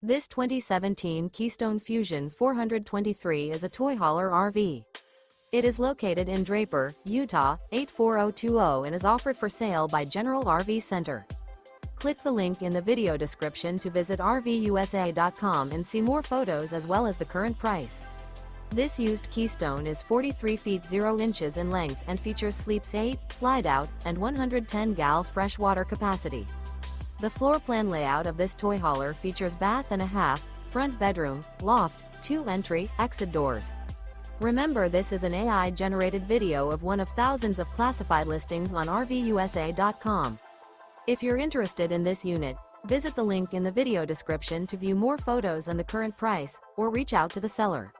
This 2017 Keystone Fuzion 423 is a toy hauler RV. It is located in Draper, Utah, 84020 and is offered for sale by General RV Center. Click the link in the video description to visit RVUSA.com and see more photos as well as the current price. This used Keystone is 43 feet 0 inches in length and features sleeps 8, Slideout, and 110 gal freshwater capacity. The floor plan layout of this toy hauler features bath and a half, front bedroom, loft, 2 entry, exit doors. Remember, this is an AI-generated video of one of thousands of classified listings on RVUSA.com. If you're interested in this unit, visit the link in the video description to view more photos and the current price, or reach out to the seller.